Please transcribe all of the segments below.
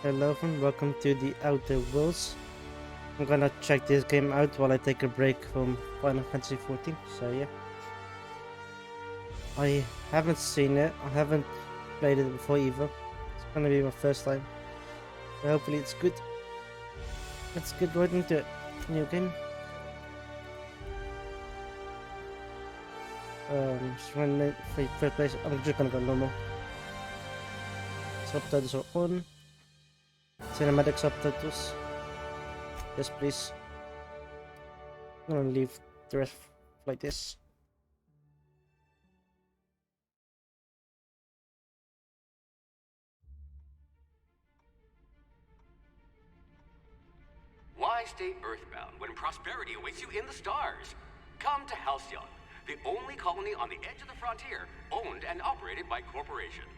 Hello and welcome to the Outer Worlds. I'm gonna check this game out while I take a break from Final Fantasy XIV. So yeah, I haven't seen it. I haven't played it before either. It's gonna be my first time. So hopefully it's good. Let's get right into it. New game. Just run first place. I'm just gonna go normal. Subtitles are on. Cinematic subtitles. Yes, please. I'm gonna leave the rest like this. Why stay earthbound when prosperity awaits you in the stars? Come to Halcyon, the only colony on the edge of the frontier, owned and operated by corporations.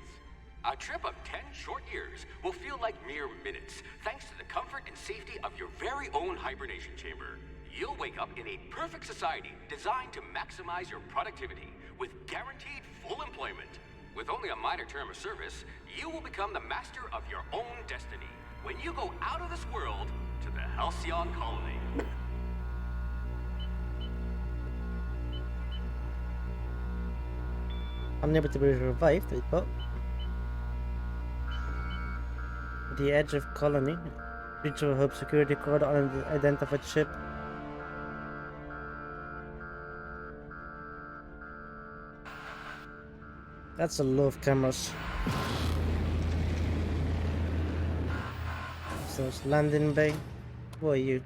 A trip of 10 short years will feel like mere minutes, thanks to the comfort and safety of your very own hibernation chamber. You'll wake up in a perfect society designed to maximize your productivity, with guaranteed full employment. With only a minor term of service, you will become the master of your own destiny when you go out of this world to the Halcyon colony. Unable to be revived, but the edge of colony. Creature will hope security code on an identified ship. That's a lot of cameras. So it's landing bay. Who are you?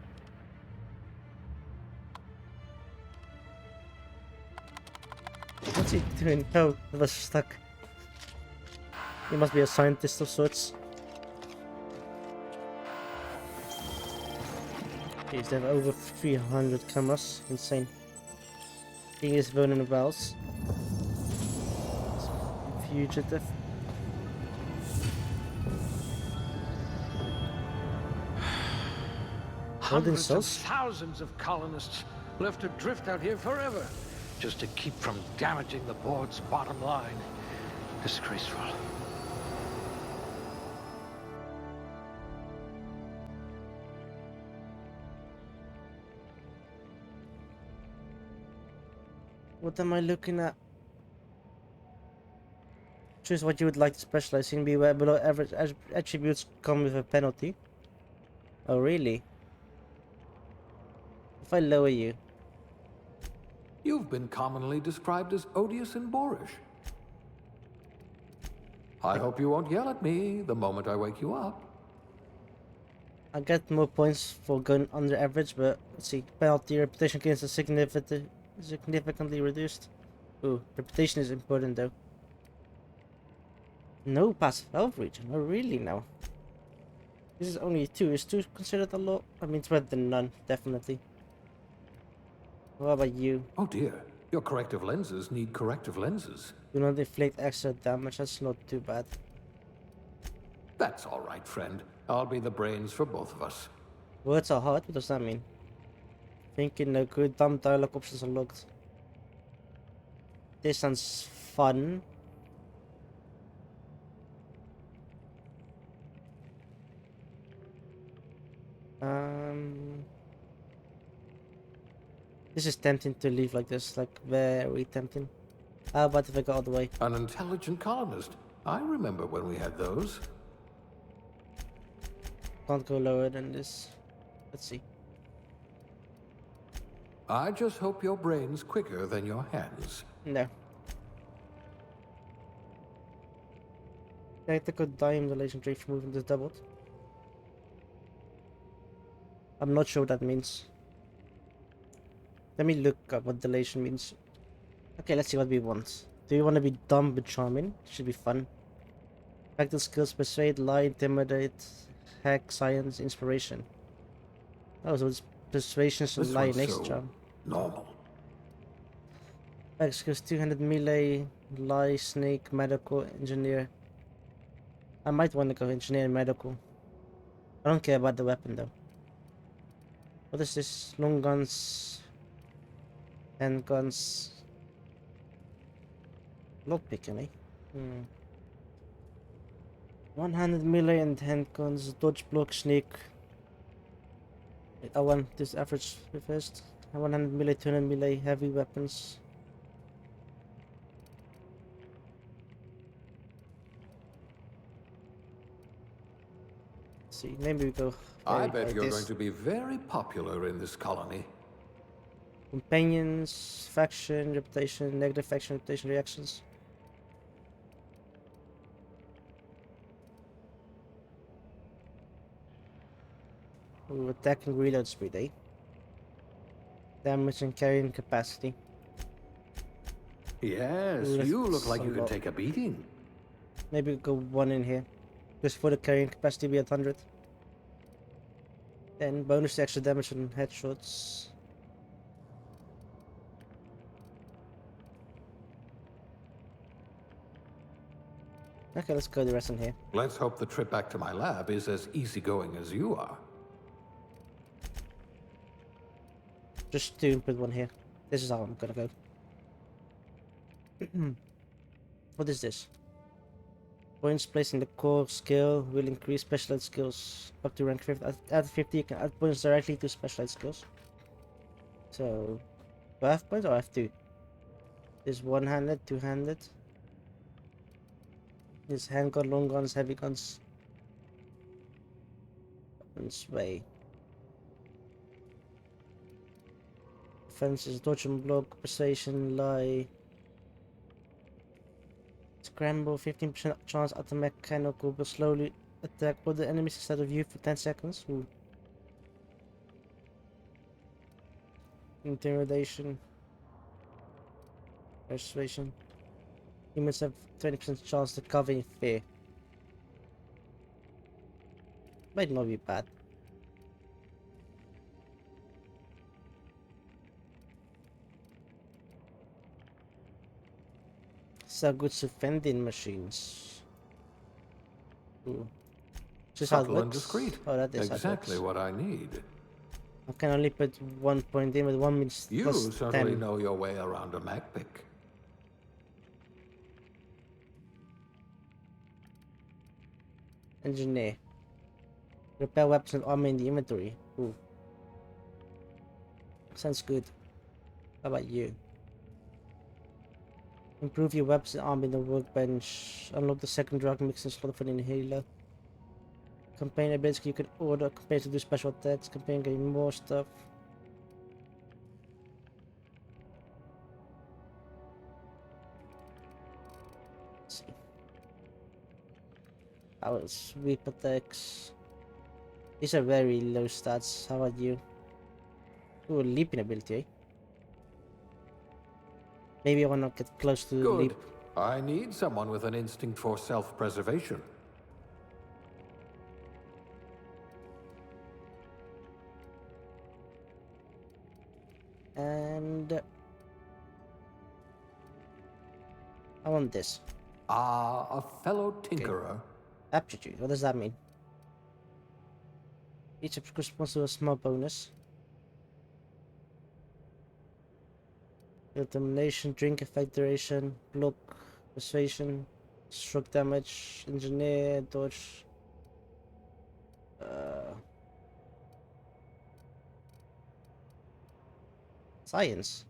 What's he doing? Oh, it was stuck. He must be a scientist of sorts. Jeez, they have over 300 cameras. Insane. He is burning bells. Fugitive. Hundreds of thousands of colonists left adrift out here forever, just to keep from damaging the board's bottom line. Disgraceful. What am I looking at? Choose what you would like to specialize in. Beware, below average attributes come with a penalty. Oh, really? If I lower you. You've been commonly described as odious and boorish. I hope you won't yell at me the moment I wake you up. I get more points for going under average, but let's see. Penalty reputation gains are significantly reduced. Ooh, reputation is important though. No passive health region. Oh, really now? This is only 2. Is 2 considered a lot? I mean, it's better than none, definitely. What about you? Oh dear, your corrective lenses need corrective lenses. Do not inflict extra damage. That's not too bad. That's all right, friend. I'll be the brains for both of us. Words are hard. What does that mean? Thinking no good. Dumb dialogue options are locked. This sounds fun. This is tempting to leave like this, like very tempting. How about if I go all the way? An intelligent colonist. I remember when we had those. Can't go lower than this. Let's see. I just hope your brain's quicker than your hands. No. Tactical time dilation rate for movement is doubled. I'm not sure what that means. Let me look up what dilation means. Okay, let's see what we want. Do you want to be dumb but charming? Should be fun. Practical skills: persuade, lie, intimidate, hack, science, inspiration. Oh, so it's persuasion and lie next so charm. normal. Practical skills: 200 melee, lie, snake, medical, engineer. I might want to go engineer and medical. I don't care about the weapon though. What is this? Long guns, handguns. Lockpicking, eh? 100 melee and handguns, dodge, block, sneak. Wait, I want this average first. 100 melee, 200 melee, heavy weapons. See, maybe we go. I Maybe bet like you're this. going to be very popular in this colony. Companions, faction, reputation, negative faction, reputation, reactions. Ooh, attack and reload speed, eh? Damage and carrying capacity. Yes, Ooh, you look that's like a you can lot. take a beating. Maybe go one in here. Just for the carrying capacity be at 100. Then bonus to extra damage and headshots. Okay, let's go the rest in here. Let's hope the trip back to my lab is as easygoing as you are. Just to put one here. This is how I'm gonna go. What is this? Points placed in the core skill will increase specialized skills up to rank 50. At 50, you can add points directly to specialized skills. So, do I have points or I have two? This one-handed, two-handed. This handgun, long guns, heavy guns. And sway. Defenses, dodge and block, precision, lie. Scramble, 15% chance at the mechanical will slowly attack all the enemies instead of you for 10 seconds. Ooh. Intimidation. Persuasion. Humans have 20% chance to cover in fear. Might not be bad. So good to vending machines. Ooh. Just how it Subtle and works. discreet. Oh, that is Exactly how it works. what I need. I can only put 1 point in, with 1 means You plus certainly 10. know your way around a Mac pick. Engineer. Repair weapons and armor in the inventory. Ooh. Sounds good. How about you? Improve your weapons and armor in the workbench. Unlock the second drug mix and slot for the inhaler. Campaign abilities you can order. Campaign to do special attacks. Campaign getting more stuff. Let's see. Our sweep attacks. These are very low stats. How about you? Ooh, leaping ability, eh? Maybe I wanna get close to the Good. leap. I need someone with an instinct for self-preservation. And I want this. Ah, a fellow tinkerer. Aptitude. What does that mean? Each corresponds to a small bonus. Determination, drink effect duration, block, persuasion, stroke damage, engineer, dodge. Science.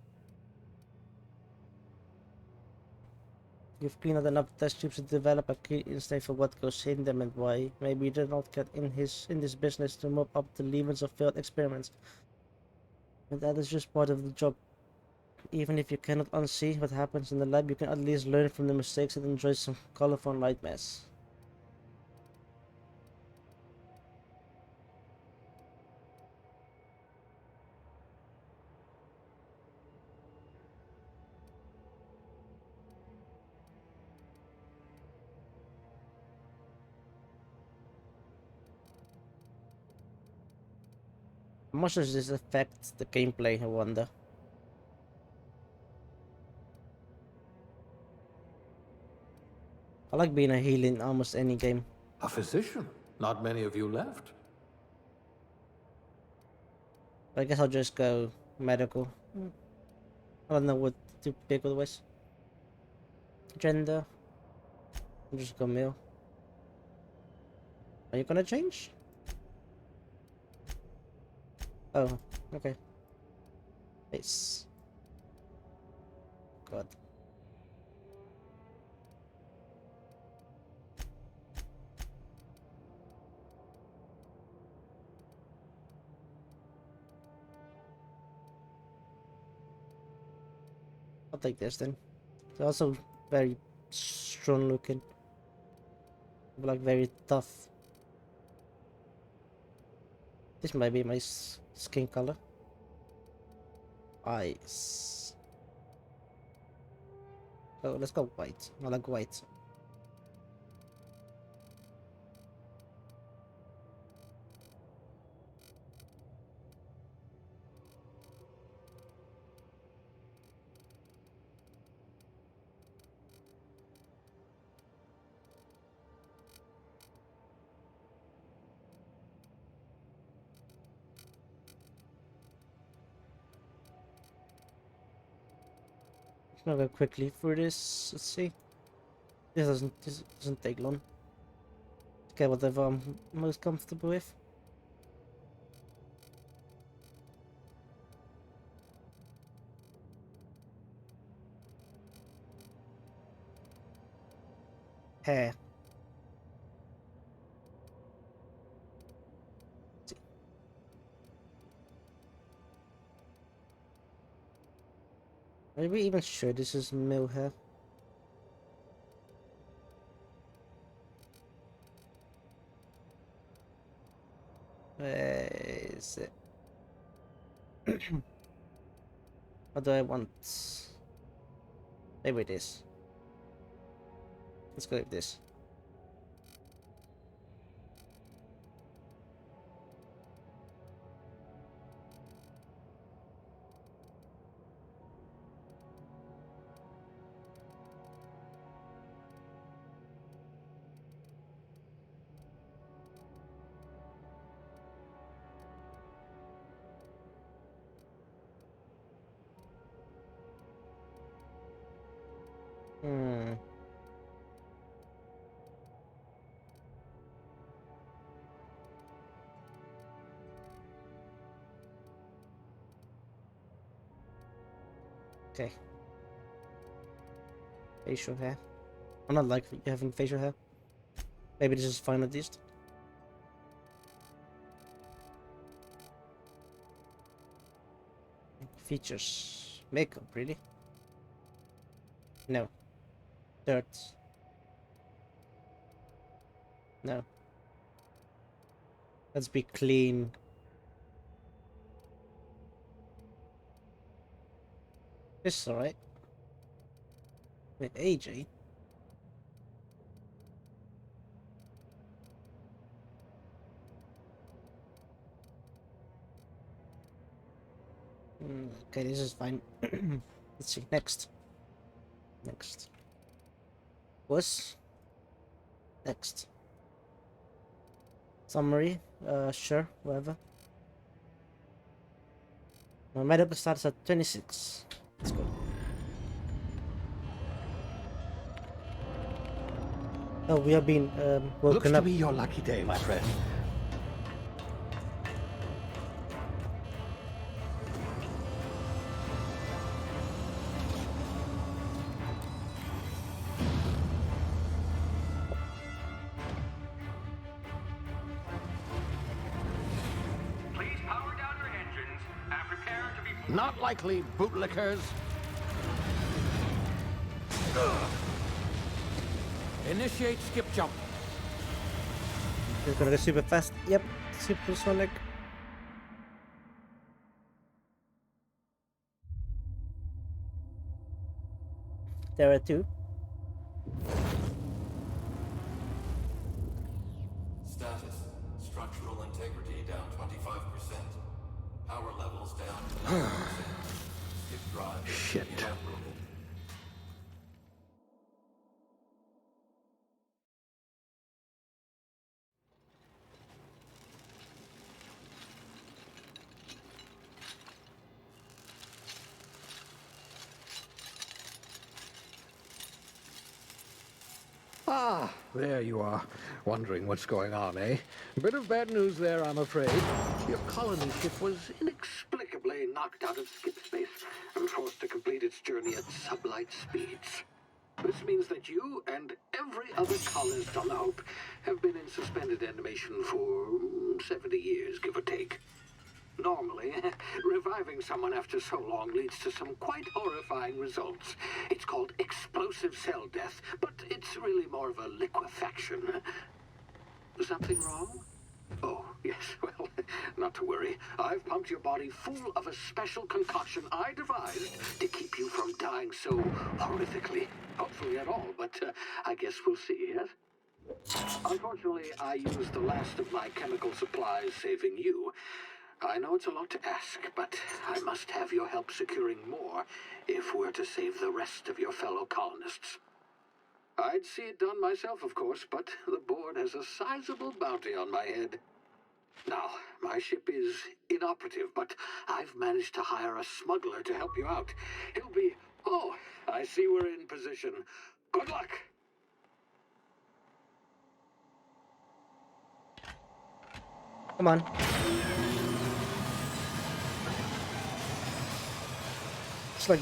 You've cleaned out enough test tubes to develop a clear instinct for what goes in them and why. Maybe you did not get in this business to mop up the leavings of failed experiments. But that is just part of the job. Even if you cannot unsee what happens in the lab, you can at least learn from the mistakes and enjoy some colorful nightmares. How much does this affect the gameplay, I wonder? I like being a healer in almost any game. A physician. Not many of you left. But I guess I'll just go medical. I don't know what to pick otherwise. Gender. I'll just go male. Are you gonna change? Oh, okay. Nice. God. I'll take this then. It's also very strong looking. Like very tough. This might be my skin color. Eyes. Oh, let's go white. I like white. I'll go quickly through this. Let's see. This doesn't take long. Okay, whatever I'm most comfortable with. Hair. Let's see. Are we even sure this is male hair? Where is it? What do I want? Maybe it is. Let's go with this. Hmm. Okay. Facial hair. I'm not like having facial hair. Maybe this is fine at least. Features. Makeup, really? No. Dirt. No. Let's be clean. This is alright. Wait, AJ? Okay, this is fine. Let's see. Next. Next. Was? Next. Summary. Sure. Whatever. My medical starts at 26. Let's go. Oh, we have been Looks woken to up. be your lucky day, my friend. Please power down your engines and prepare to be... Not likely, bootlickers. Initiate skip jump. It's gonna go super fast. Yep. Supersonic. There are two. Status. Structural integrity down 25%. Power levels down 11%. Skip drive Shit. inoperable. Ah, there you are. Wondering what's going on, eh? Bit of bad news there, I'm afraid. Your colony ship was inexplicably knocked out of skip space and forced to complete its journey at sublight speeds. This means that you and every other colonist on the Hope have been in suspended animation for 70 years, give or take. Normally, reviving someone after so long leads to some quite horrifying results. It's called explosive cell death, but it's really more of a liquefaction. Something wrong? Oh, yes, well, not to worry. I've pumped your body full of a special concoction I devised to keep you from dying so horrifically. Hopefully at all, but I guess we'll see, yes? Unfortunately, I used the last of my chemical supplies saving you. I know it's a lot to ask, but I must have your help securing more if we're to save the rest of your fellow colonists. I'd see it done myself, of course, but the board has a sizable bounty on my head. Now, my ship is inoperative, but I've managed to hire a smuggler to help you out. He'll be... Oh, I see we're in position. Good luck! Come on. It's like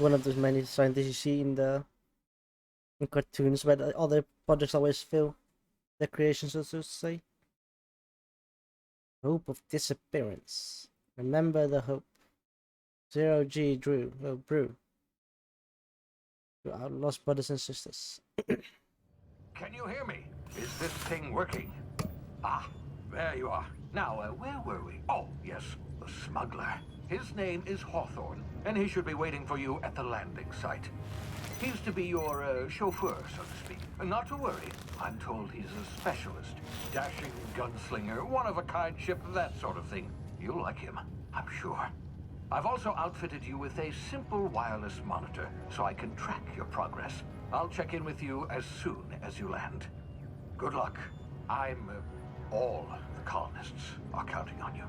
one of those many scientists you see in cartoons where the other projects always fail their creations, so to say. Hope of disappearance. Remember the hope. 0G Drew. Oh, Brew. To our lost brothers and sisters. Can you hear me? Is this thing working? Ah, there you are. Now, where were we? Oh, yes, the smuggler. His name is Hawthorne, and he should be waiting for you at the landing site. He's to be your chauffeur, so to speak. Not to worry. I'm told he's a specialist. Dashing gunslinger, one-of-a-kind ship, that sort of thing. You'll like him, I'm sure. I've also outfitted you with a simple wireless monitor, so I can track your progress. I'll check in with you as soon as you land. Good luck. All the colonists are counting on you.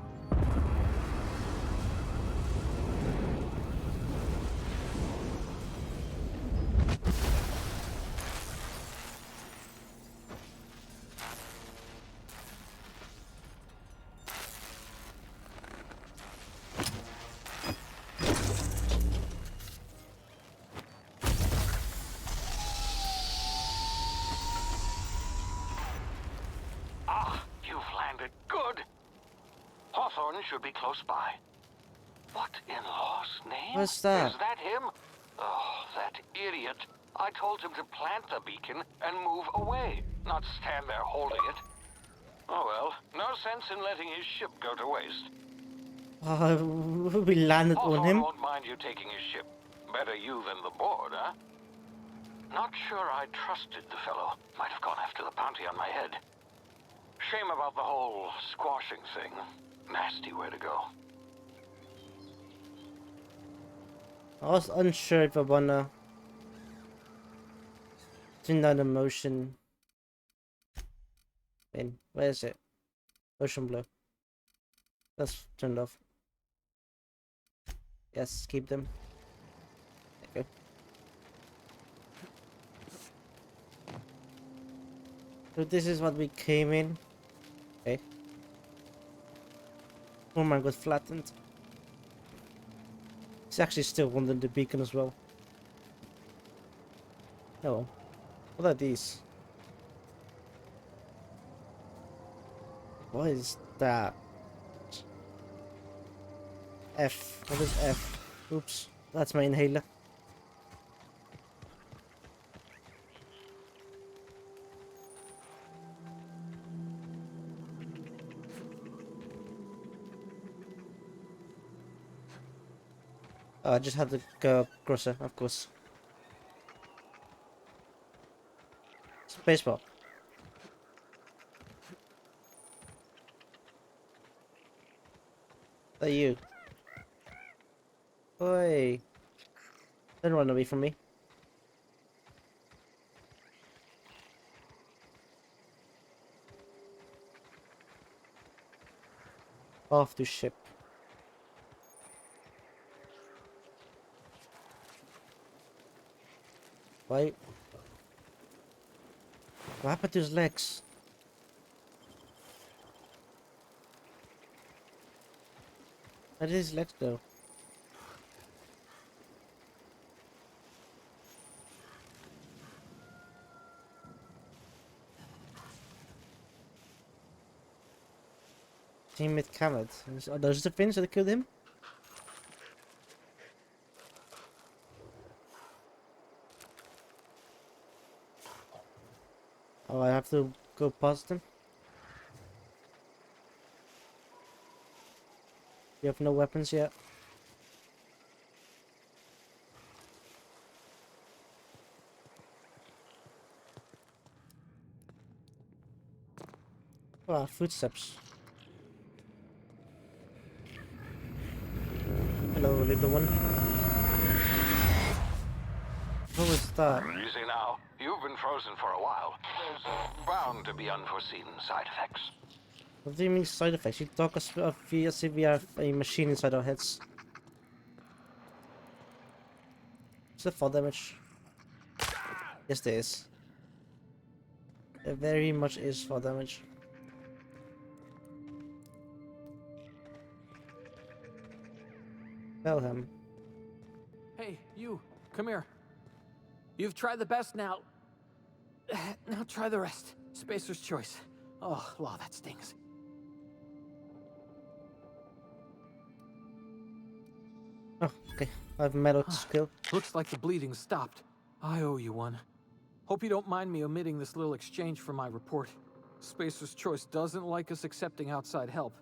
Should be close by. What in law's name? What's that? Is that him? Oh, that idiot. I told him to plant the beacon and move away, not stand there holding it. Oh well, no sense in letting his ship go to waste. We landed on him. Won't mind you taking his ship. Better you than the board, huh? Not sure I trusted the fellow. Might have gone after the bounty on my head. Shame about the whole squashing thing. Nasty way to go. I was unsure if I wanna turn down the motion. Then where is it? Motion blur. That's turned off. Yes, keep them. There you go. So this is what we came in. Okay. Boomerang got flattened. It's actually still under the beacon as well. Oh, what are these? What is that? F. What is F? Oops, that's my inhaler. Oh, I just had to go across it, of course. Spacebar. Are you? Oi! Don't run away from me. Off the ship. Why What happened to his legs? Where did his legs go? Teammate Kamet. Are those the fins that killed him? Oh, I have to go past them. You have no weapons yet. Ah, footsteps. Hello, little one. What was that? Easy now. You've been frozen for a while. There's bound to be unforeseen side effects. What do you mean side effects? You talk as if we have a machine inside our heads. Is that fall damage? Yes, there is. There very much is fall damage. Tell him. Hey, you, come here. You've tried the best now. Now try the rest. Spacer's choice. Oh, wow, that stings. Oh, okay. I have metal skill. Looks like the bleeding stopped. I owe you one. Hope you don't mind me omitting this little exchange from my report. Spacer's choice doesn't like us accepting outside help.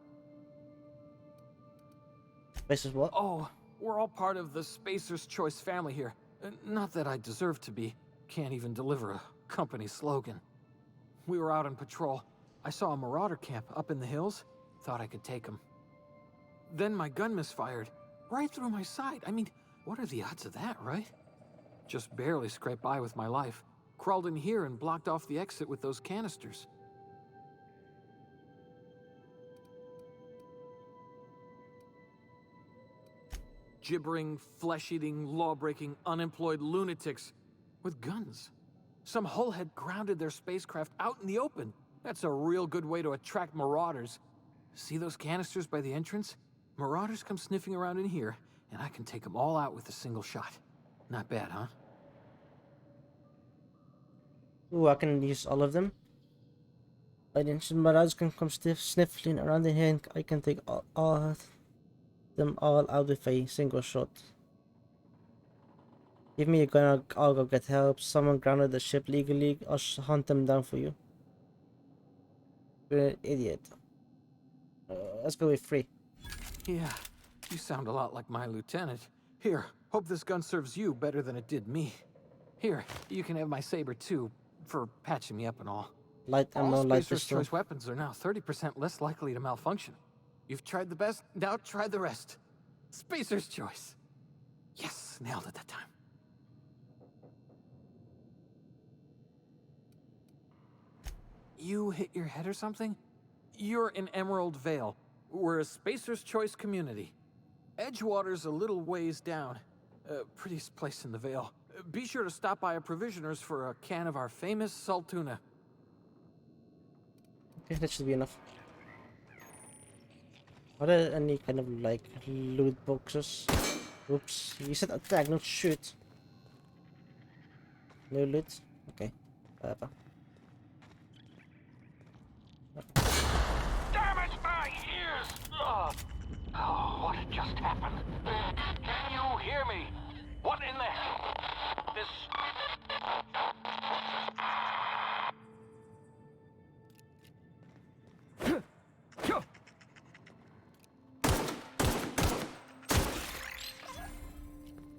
This is what? Oh, we're all part of the Spacer's Choice family here. Not that I deserve to be. Can't even deliver a company slogan. We were out on patrol. I saw a marauder camp up in the hills. Thought I could take him. Then my gun misfired. Right through my side. I mean, what are the odds of that, right? Just barely scraped by with my life. Crawled in here and blocked off the exit with those canisters. Gibbering, flesh-eating, law-breaking, unemployed lunatics with guns. Some hullhead grounded their spacecraft out in the open. That's a real good way to attract marauders. See those canisters by the entrance? Marauders come sniffing around in here, and I can take them all out with a single shot. Not bad, huh? Ooh, I can use all of them. By the instant marauders can come sniffling around in here, and I can take all them all out with a single shot. Give me a gun, I'll go get help. Someone grounded the ship legally, I'll hunt them down for you. You're an idiot. Let's go with 3. Yeah, you sound a lot like my lieutenant. Here, hope this gun serves you better than it did me. Here, you can have my saber too, for patching me up and all. Light ammo, All light Spacer's pistol. Choice weapons are now 30% less likely to malfunction. You've tried the best, now try the rest. Spacer's Choice. Yes, nailed it that time. You hit your head or something? You're in Emerald Vale. We're a Spacer's Choice community. Edgewater's a little ways down. Prettiest place in the Vale. Be sure to stop by a provisioner's for a can of our famous salt tuna. Okay, that should be enough. Are there any kind of like loot boxes? Oops, you said attack, not shoot. No loot? Okay, whatever. Damn it, my ears! Ugh. Oh, what just happened? Can you hear me? What in the hell? This...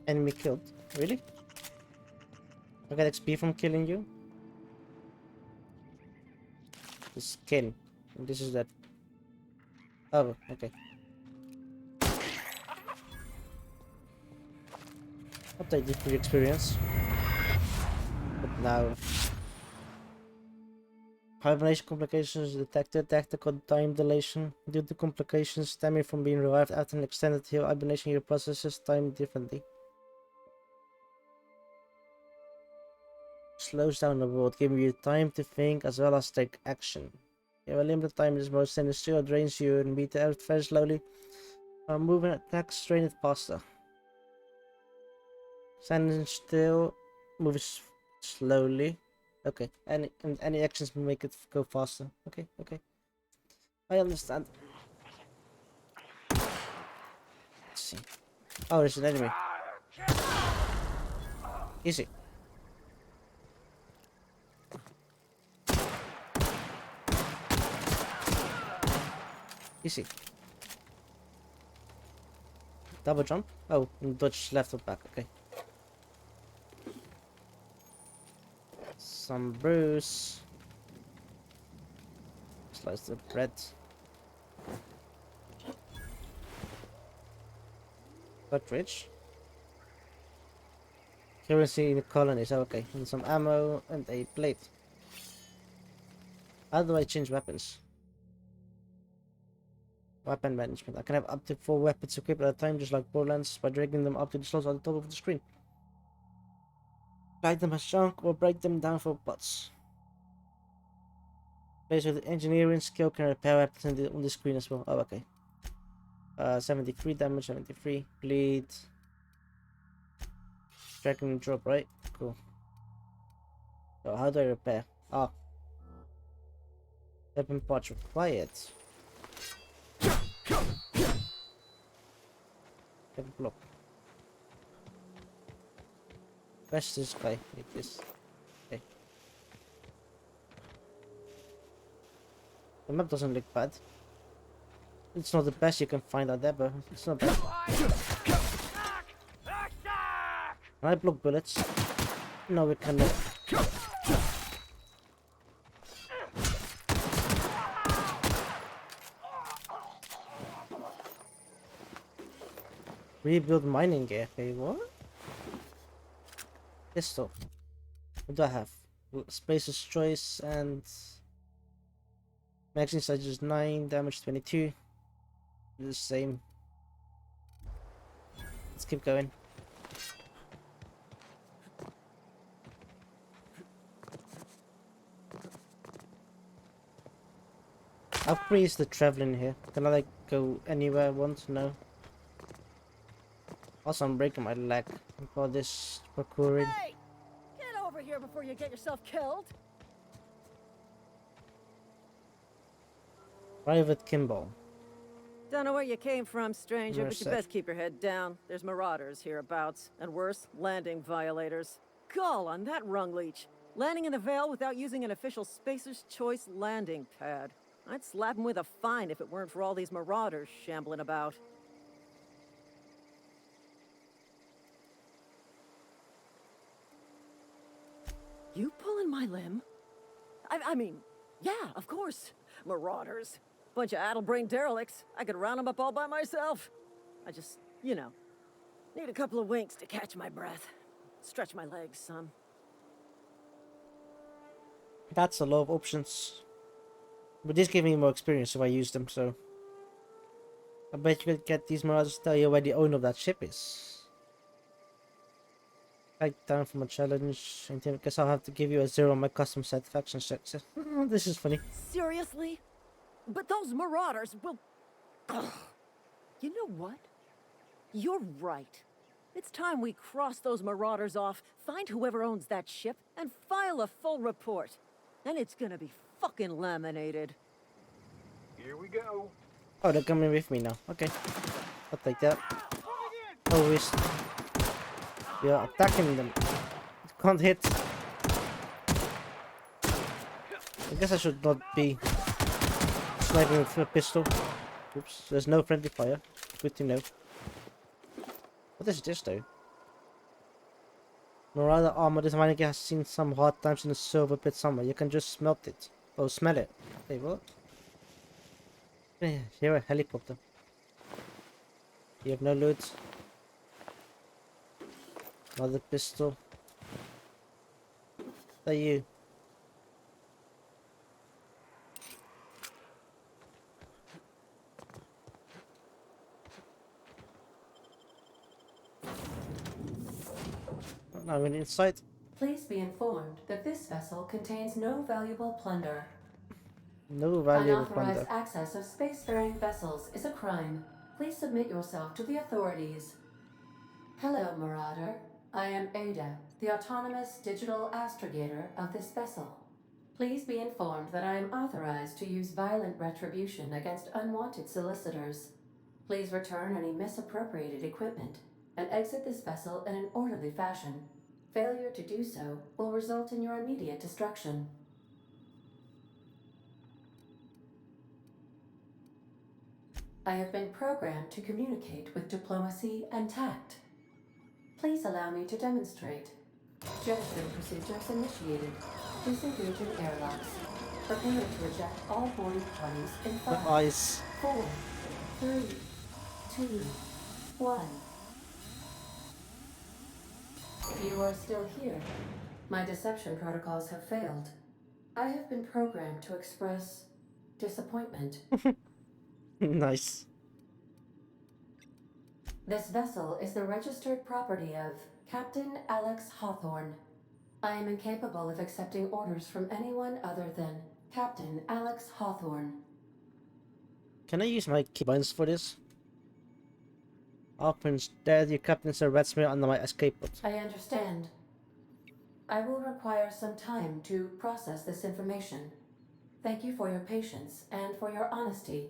Enemy killed. Really? I got XP from killing you? The skin. And this is that. Oh, okay. I'll take this for the experience. But now. Hibernation complications detected. Tactical time dilation. Due to complications stemming from being revived after an extended heal hibernation, your processes time differently. slows down the world, giving you time to think as well as take action. You have a limited time. This mode standing still drains you and beat the earth very slowly. Moving attacks strain it faster. Standing still moves slowly. Okay, any actions make it go faster. Okay, okay. I understand. Let's see. Oh, there's an enemy. Easy. Easy. Double jump? Oh, and dodge left or back, okay. Some bruise. Slice the bread. Cartridge. Currency in the colonies, oh, okay. And some ammo and a plate. How do I change weapons? Weapon management. I can have up to 4 weapons equipped at a time, just like Borderlands, by dragging them up to the slots on the top of the screen. Light them as junk or break them down for pots. Players with engineering skill can repair weapons on the screen as well. Oh, okay. 73 damage, 73. Bleed. Drag and drop, right? Cool. So how do I repair? Ah. Weapon parts required. Weapon block. Press this guy like this. Okay. The map doesn't look bad. It's not the best you can find out there, but it's not bad. Can I block bullets? No, we cannot. Rebuild mining gear. Okay, what? Pistol. What do I have? Spacer's choice and magazine size is 9, damage 22. The same. Let's keep going. How free is the traveling here? Can I like go anywhere I want? No. Also, I'm breaking my leg for this parkouring. Hey! Get over here before you get yourself killed! Private Kimball. Don't know where you came from, stranger, You're but you sick. best keep your head down. There's marauders hereabouts, and worse, landing violators. Gall on that rung leech. Landing in the Vale without using an official Spacer's Choice landing pad. I'd slap him with a fine if it weren't for all these marauders shambling about. You pulling my limb? I mean, yeah, of course. Marauders. Bunch of addle-brained derelicts. I could round them up all by myself. I just, you know, need a couple of winks to catch my breath. Stretch my legs some. That's a lot of options. But this gave me more experience if I use them, so... I bet you could get these marauders to tell you where the owner of that ship is. Back down from a challenge. I guess I'll have to give you a 0 on my custom satisfaction checks. This is funny. Seriously? But those marauders will... Ugh. You know what? You're right. It's time we cross those marauders off, find whoever owns that ship, and file a full report. And it's gonna be fucking laminated. Here we go. Oh, they're coming with me now. Okay. I'll take that. Oh, we are attacking them. Can't hit. I guess I should not be sniping with a pistol. Oops, there's no friendly fire. Good to know. What is this though? Marauder armor. This mining has seen some hard times in the silver pit somewhere. You can just smelt it. Oh, smell it. Hey, what? Here, a helicopter. You have no loot. Another pistol. Are you? Now we're inside. Please be informed that this vessel contains no valuable plunder. No valuable Unauthorized plunder. access of spacefaring vessels is a crime. Please submit yourself to the authorities. Hello, Marauder. I am Ada, the autonomous digital astrogator of this vessel. Please be informed that I am authorized to use violent retribution against unwanted solicitors. Please return any misappropriated equipment and exit this vessel in an orderly fashion. Failure to do so will result in your immediate destruction. I have been programmed to communicate with diplomacy and tact. Please allow me to demonstrate. Gesturing procedures initiated. Disengage in airlocks. Prepare to eject all boarding parties in My 5, eyes. 4, 3, 2, 1. You are still here. My deception protocols have failed. I have been programmed to express disappointment. Nice. This vessel is the registered property of Captain Alex Hawthorne. I am incapable of accepting orders from anyone other than Captain Alex Hawthorne. Can I use my keybinds for this? Hawkman's dead. Your captain's a rat smear under my escape pod. I understand. I will require some time to process this information. Thank you for your patience and for your honesty.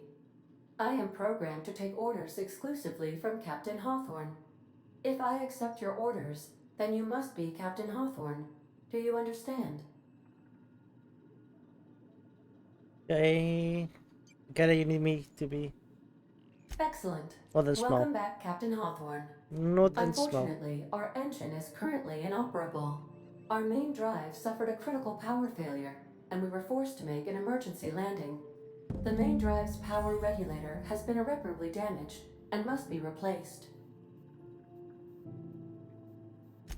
I am programmed to take orders exclusively from Captain Hawthorne. If I accept your orders, then you must be Captain Hawthorne. Do you understand? Okay. Gotta you need me to be Excellent. not and small. Welcome back, Captain Hawthorne. Not and small. Unfortunately, our engine is currently inoperable. Our main drive suffered a critical power failure, and we were forced to make an emergency landing. The main drive's power regulator has been irreparably damaged and must be replaced.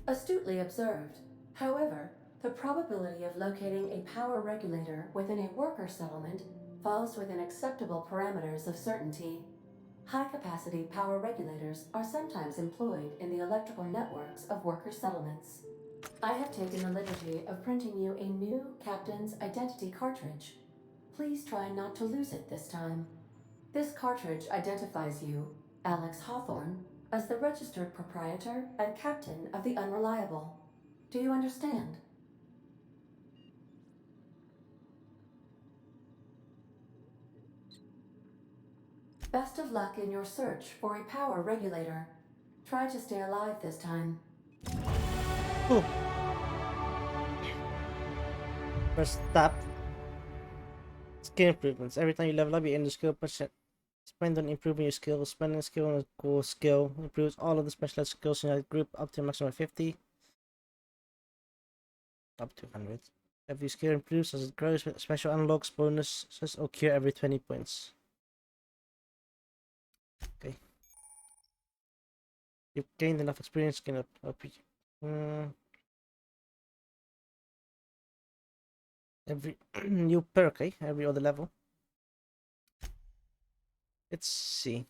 Astutely observed. However, the probability of locating a power regulator within a worker settlement falls within acceptable parameters of certainty. High-capacity power regulators are sometimes employed in the electrical networks of worker settlements. I have taken the liberty of printing you a new captain's identity cartridge. Please try not to lose it this time. This cartridge identifies you, Alex Hawthorne, as the registered proprietor and captain of the Unreliable. Do you understand? Best of luck in your search for a power regulator. Try to stay alive this time. Ooh. First tap. Skill improvements. Every time you level up, you earn the skill percent. Spend on improving your skill. Spending skill on a core skill improves all of the specialized skills in your group up to a maximum of 50. Up to 100. Every skill improves as it grows with special unlocks, bonuses, occur every 20 points. Okay. You've gained enough experience, gain up. Every new perk, eh? Every other level. Let's see.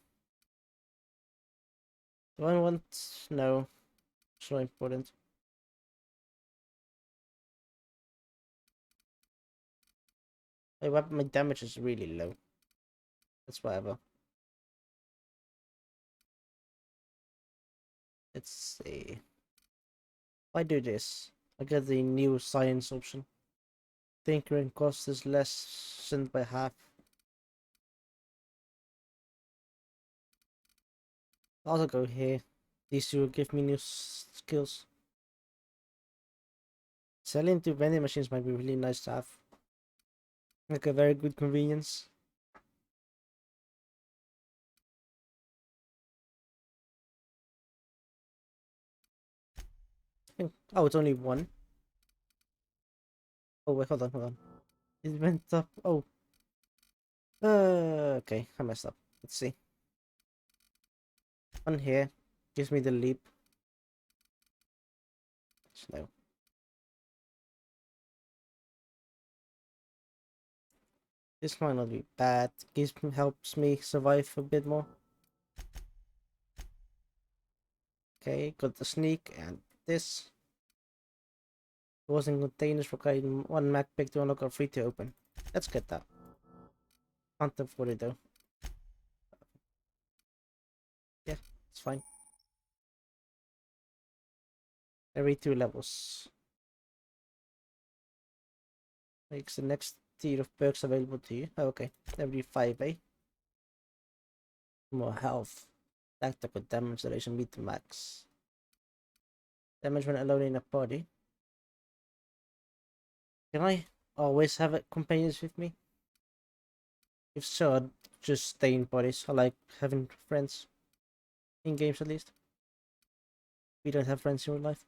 Do I want? No. It's not important. My damage is really low. That's whatever. Let's see. If I do this, I get the new science option. Tinkering cost is lessened by half. I'll go here. These two will give me new skills. Selling to vending machines might be really nice to have. Like a very good convenience. Oh, it's only one. Oh wait, hold on. It went up. Oh. Okay, I messed up. Let's see. One here gives me the leap. No. This might not be bad. Helps me survive a bit more. Okay, got the sneak and this. Doors and containers requiring one Mac pick to unlock are free to open. Let's get that. Can't afford it though. Yeah, it's fine. Every 2 levels. Makes the next tier of perks available to you. Oh, okay. Every 5, eh? More health. Tactical damage duration meet the max. Damage when alone in a party. Can I always have companions with me? If so, I'd just stay in parties. I like having friends. In games at least. We don't have friends in real life.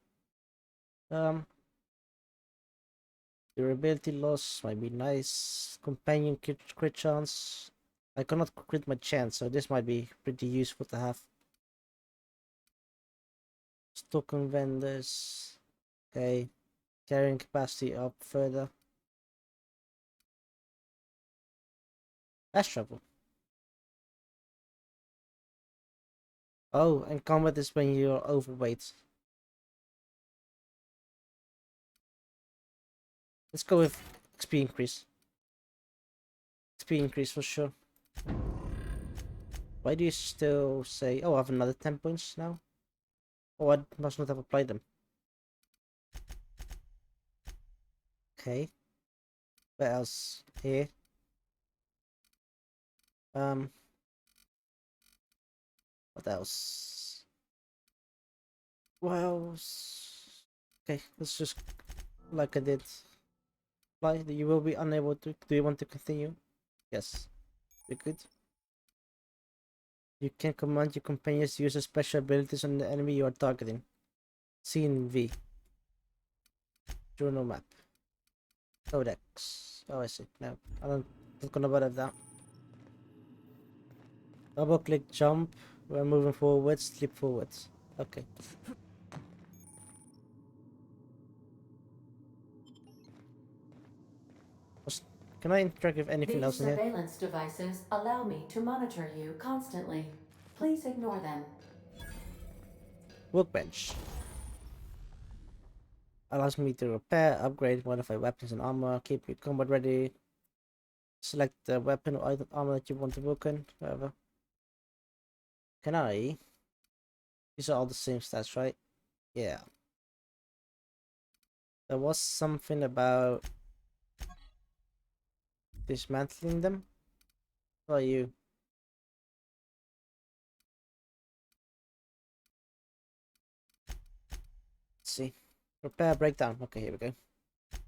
Durability loss might be nice. Companion crit chance. I cannot crit my chance, so this might be pretty useful to have. Stock on vendors. Okay. Carrying capacity up further. Fast travel. Oh, and combat is when you're overweight. Let's go with XP increase. XP increase for sure. Why do you still say, oh, I have another 10 points now? Oh, I must not have applied them. Okay. What else here? What else? What else? Okay, let's just like I did. Fly, you will be unable to. Do you want to continue? Yes. We good. You can command your companions to use the special abilities on the enemy you are targeting. Scene V. Journal map. Codex. Oh, I see. No, I'm not gonna bother with that. Double click jump. We're moving forwards. Leap forwards. Okay. Can I interact with anything These else in here? surveillance devices allow me to monitor you constantly. Please ignore them. Workbench. Allows me to repair, upgrade, modify weapons and armor, keep your combat ready. Select the weapon or item armor that you want to work on, whatever. Can I? These are all the same stats, right? Yeah. There was something about dismantling them. How are you? Let's see. Repair breakdown. Okay, here we go.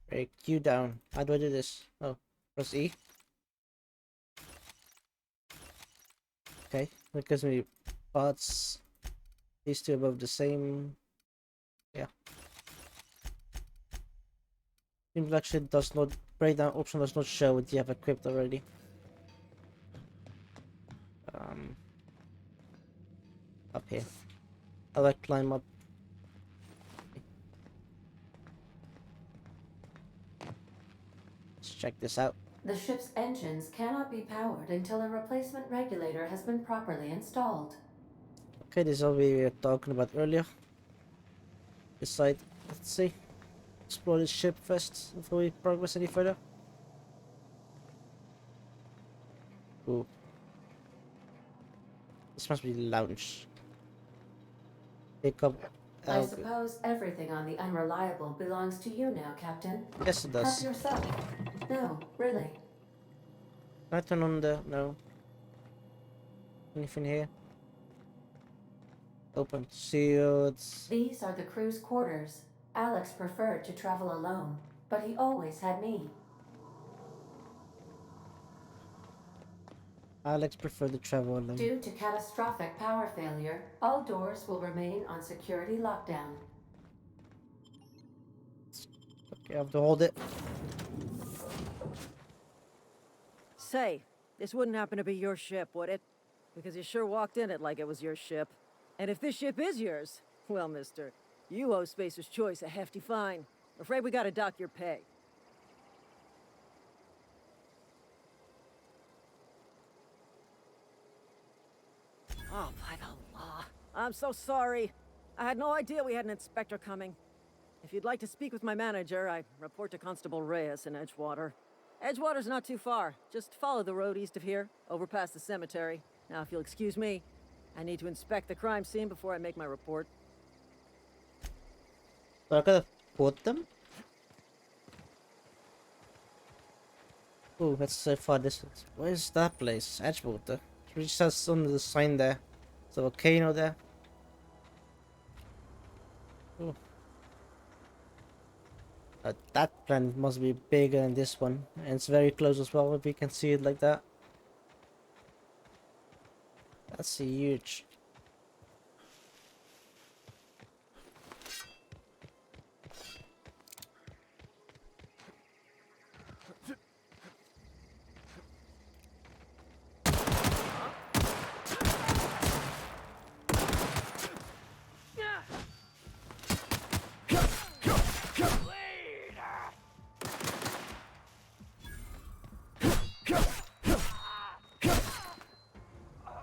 Break you down. How do I do this? Oh, press E. Okay, that gives me parts. These two above the same. Yeah. Seems actually does not breakdown option does not show what you have equipped already. Up here. How do I climb up? Let's check this out. The ship's engines cannot be powered until a replacement regulator has been properly installed. Okay, this is what we were talking about earlier. This side. Let's see. Explore this ship first before we progress any further. Ooh. This must be the lounge. Pick up. I suppose everything on the Unreliable belongs to you now, Captain. Yes, it Help does. yourself. No, really. Can I turn on the... No. Anything here? Open. Sealed. These are the crew's quarters. Alex preferred to travel alone, but he always had me. Alex preferred to travel alone. Due to catastrophic power failure, all doors will remain on security lockdown. Okay, I have to hold it. Say, this wouldn't happen to be your ship, would it? Because you sure walked in it like it was your ship. And if this ship is yours, well, mister, you owe Spacer's Choice a hefty fine. Afraid we gotta dock your pay. Oh, by the law. I'm so sorry. I had no idea we had an inspector coming. If you'd like to speak with my manager, I report to Constable Reyes in Edgewater. Edgewater's not too far. Just follow the road east of here, over past the cemetery. Now, if you'll excuse me, I need to inspect the crime scene before I make my report. So I gotta put them? Oh, that's so far distance. Where's that place? Edgewater. It just says under the sign there. There's a volcano there. Oh. That planet must be bigger than this one. And it's very close as well, if you can see it like that. That's huge.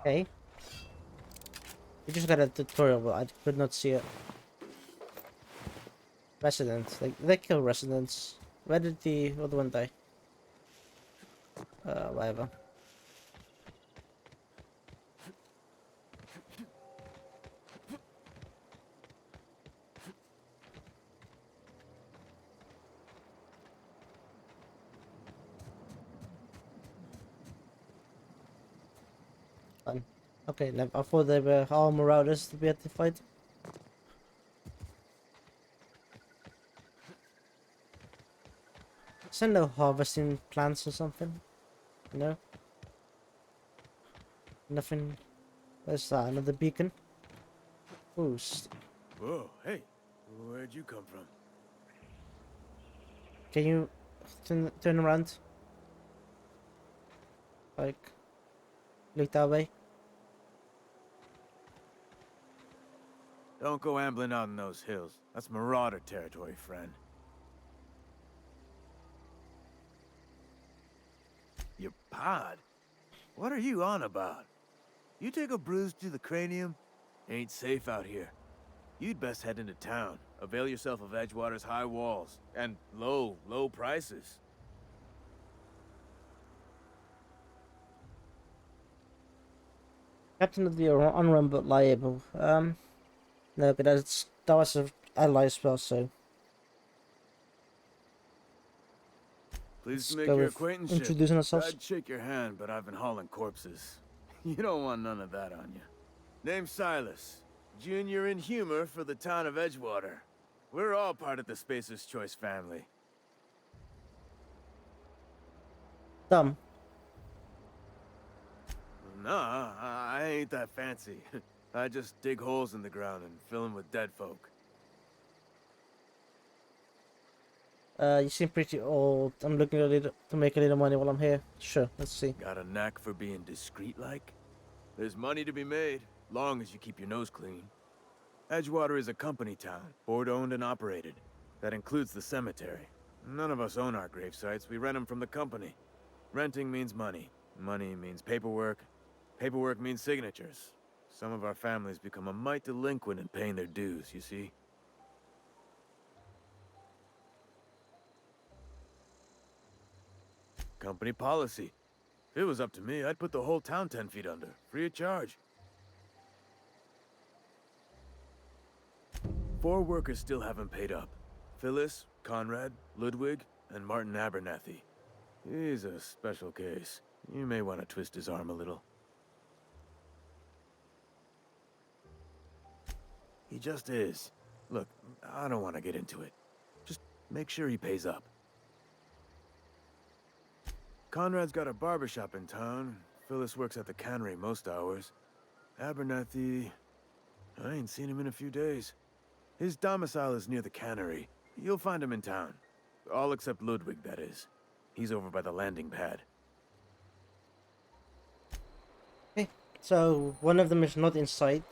Okay. We just got a tutorial, but I could not see it. Residents. Like, they kill residents. Where did the other one die? Whatever. Fun. Okay, I thought they were all marauders to be at the fight. Isn't no harvesting plants or something? No? Nothing. Where's that? Another beacon? Ooh, Whoa, hey, where'd you come from? can you turn around? Like, look that way. Don't go ambling out in those hills. That's marauder territory, friend. Your pod? What are you on about? You take a bruise to the cranium? Ain't safe out here. You'd best head into town. Avail yourself of Edgewater's high walls. And low prices. Captain of the unrun but liable. No, but that was an ally spell, so. Pleased to Let's make go your with acquaintance. introducing ourselves. I'd shake your hand, but I've been hauling corpses. You don't want none of that on you. Name's Silas. Junior in humor for the town of Edgewater. We're all part of the Spacer's Choice family. Dumb. Nah, I ain't that fancy. I just dig holes in the ground and fill them with dead folk. You seem pretty old. I'm looking to make a little money while I'm here. Sure, let's see. Got a knack for being discreet-like? There's money to be made, long as you keep your nose clean. Edgewater is a company town, board-owned and operated. That includes the cemetery. None of us own our grave sites, we rent them from the company. Renting means money. Money means paperwork. Paperwork means signatures. Some of our families become a mite delinquent in paying their dues, you see? Company policy. If it was up to me, I'd put the whole town 10 feet under, free of charge. 4 workers still haven't paid up. Phyllis, Conrad, Ludwig, and Martin Abernathy. He's a special case. You may want to twist his arm a little. He just is. Look, I don't want to get into it. Just make sure he pays up. Conrad's got a barbershop in town. Phyllis works at the cannery most hours. Abernathy... I ain't seen him in a few days. His domicile is near the cannery. You'll find him in town. All except Ludwig, that is. He's over by the landing pad. Okay, so one of them is not in sight.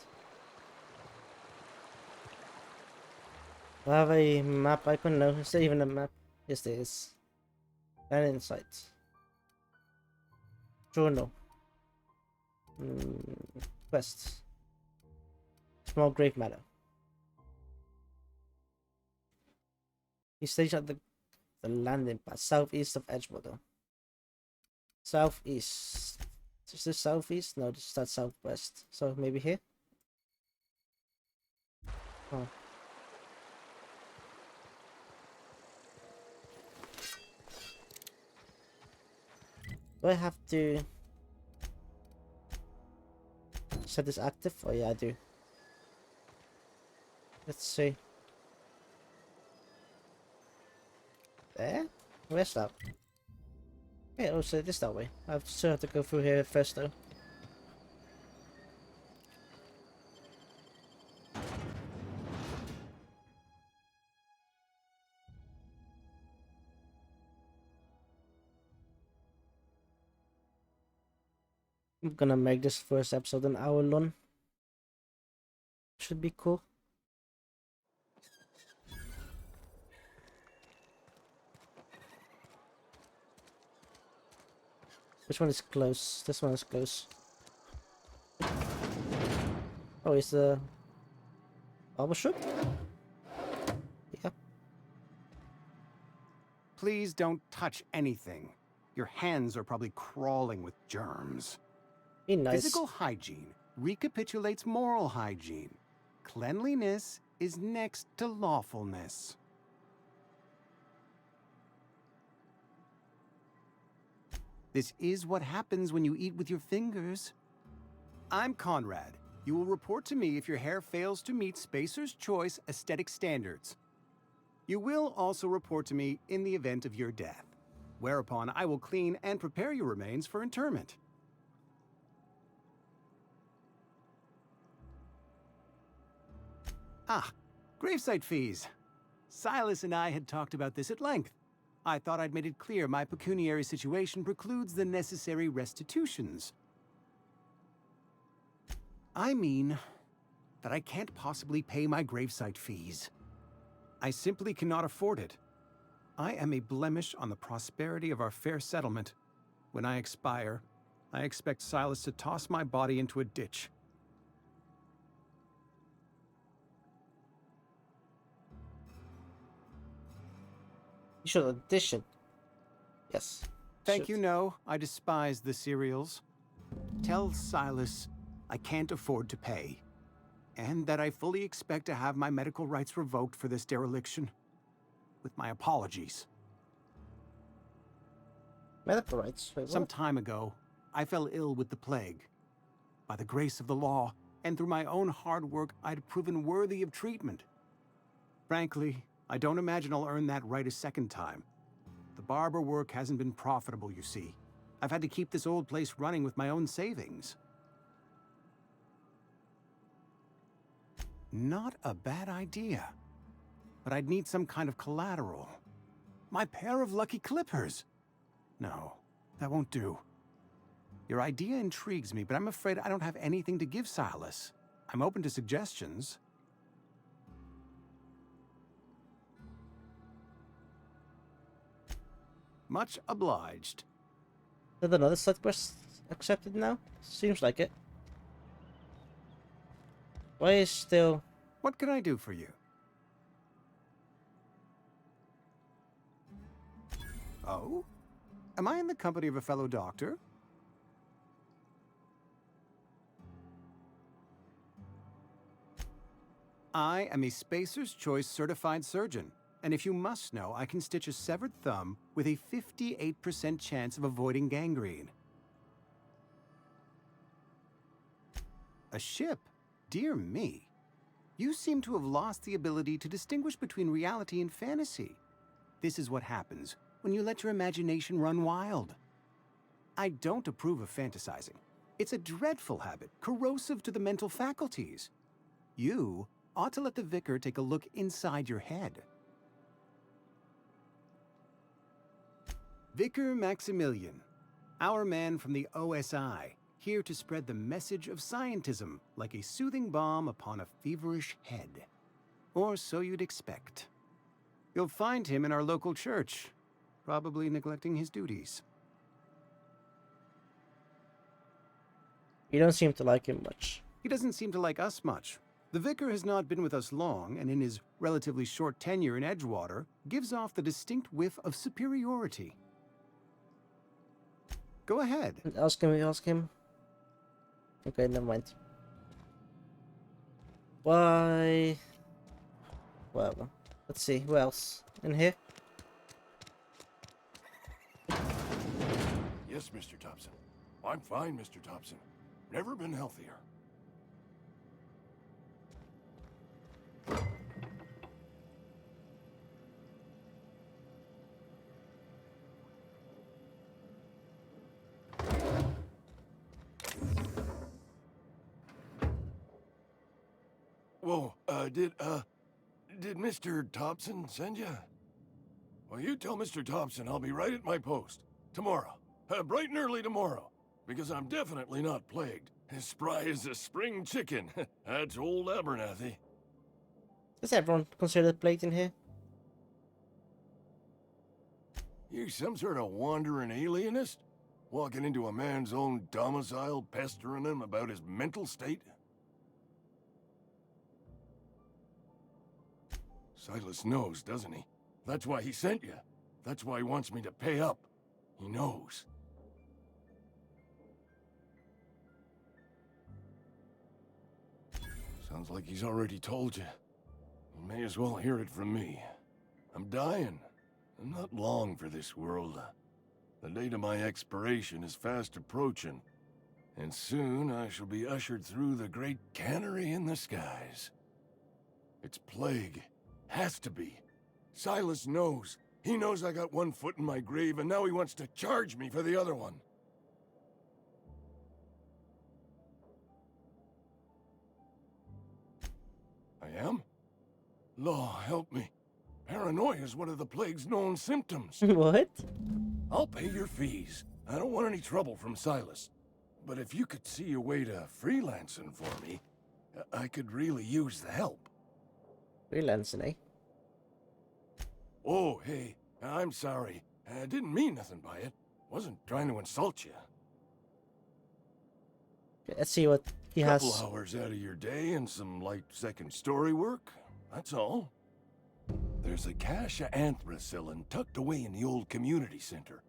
I have a map icon. No, is there even a map? Yes, there is. And in sight. Journal. Quests. Small grave matter. He's stationed at the landing pad southeast of Edgewater. Southeast. Is this southeast? No, this is southwest. So maybe here? Oh. Do I have to set this active? Oh yeah, I do. Let's see. There? Where's that? Yeah, I'll set this that way. I still have to go through here first though. I'm gonna make this first episode an hour long. Should be cool. Which one is close? This one is close. Oh, it's the barber shop? Yeah. Please don't touch anything. Your hands are probably crawling with germs. Be nice. Physical hygiene recapitulates moral hygiene. Cleanliness is next to lawfulness. This is what happens when you eat with your fingers. I'm Conrad. You will report to me if your hair fails to meet Spacer's Choice aesthetic standards. You will also report to me in the event of your death, whereupon I will clean and prepare your remains for interment. Ah, gravesite fees. Silas and I had talked about this at length. I thought I'd made it clear my pecuniary situation precludes the necessary restitutions. I mean that I can't possibly pay my gravesite fees. I simply cannot afford it. I am a blemish on the prosperity of our fair settlement. When I expire, I expect Silas to toss my body into a ditch. You should audition. Yes. Thank you, no. I despise the cereals. Tell Silas I can't afford to pay, and that I fully expect to have my medical rights revoked for this dereliction. With my apologies. Medical rights? Wait, Some what? time ago, I fell ill with the plague. By the grace of the law, and through my own hard work, I'd proven worthy of treatment. Frankly, I don't imagine I'll earn that right a second time. The barber work hasn't been profitable, you see. I've had to keep this old place running with my own savings. Not a bad idea. But I'd need some kind of collateral. My pair of lucky clippers! No, that won't do. Your idea intrigues me, but I'm afraid I don't have anything to give Silas. I'm open to suggestions. Much obliged. Did another side quest accepted now? Seems like it. Why is still... What can I do for you? Oh? Am I in the company of a fellow doctor? I am a Spacer's Choice certified surgeon, and if you must know, I can stitch a severed thumb with a 58% chance of avoiding gangrene. A ship? Dear me. You seem to have lost the ability to distinguish between reality and fantasy. This is what happens when you let your imagination run wild. I don't approve of fantasizing. It's a dreadful habit, corrosive to the mental faculties. You ought to let the vicar take a look inside your head. Vicar Maximilian, our man from the OSI, here to spread the message of scientism like a soothing balm upon a feverish head. Or so you'd expect. You'll find him in our local church, probably neglecting his duties. You don't seem to like him much. He doesn't seem to like us much. The vicar has not been with us long, and in his relatively short tenure in Edgewater, gives off the distinct whiff of superiority. Go ahead. Ask him. Okay, never mind. Why? Whatever. Let's see, who else? In here? Yes, Mr. Thompson. I'm fine, Mr. Thompson. Never been healthier. Whoa, did Mr. Thompson send you? Well, you tell Mr. Thompson I'll be right at my post. Tomorrow. Bright and early tomorrow. Because I'm definitely not plagued. As spry as a spring chicken. That's old Abernathy. Is everyone considered plagued in here? You some sort of wandering alienist? Walking into a man's own domicile, pestering him about his mental state? Silas knows, doesn't he? That's why he sent you. That's why he wants me to pay up. He knows. Sounds like he's already told you. You may as well hear it from me. I'm dying. I'm not long for this world. The date of my expiration is fast approaching. And soon I shall be ushered through the great cannery in the skies. It's plague. Has to be. Silas knows. He knows I got one foot in my grave, and now he wants to charge me for the other one. I am? Law, help me. Paranoia is one of the plague's known symptoms. What? I'll pay your fees. I don't want any trouble from Silas. But if you could see a way to freelancing for me, I could really use the help. Freelancing, eh? Oh, hey, I'm sorry. I didn't mean nothing by it. Wasn't trying to insult you. Okay, let's see what he has. Couple hours out of your day and some light second story work. That's all. There's a cache of anthracillin tucked away in the old community center.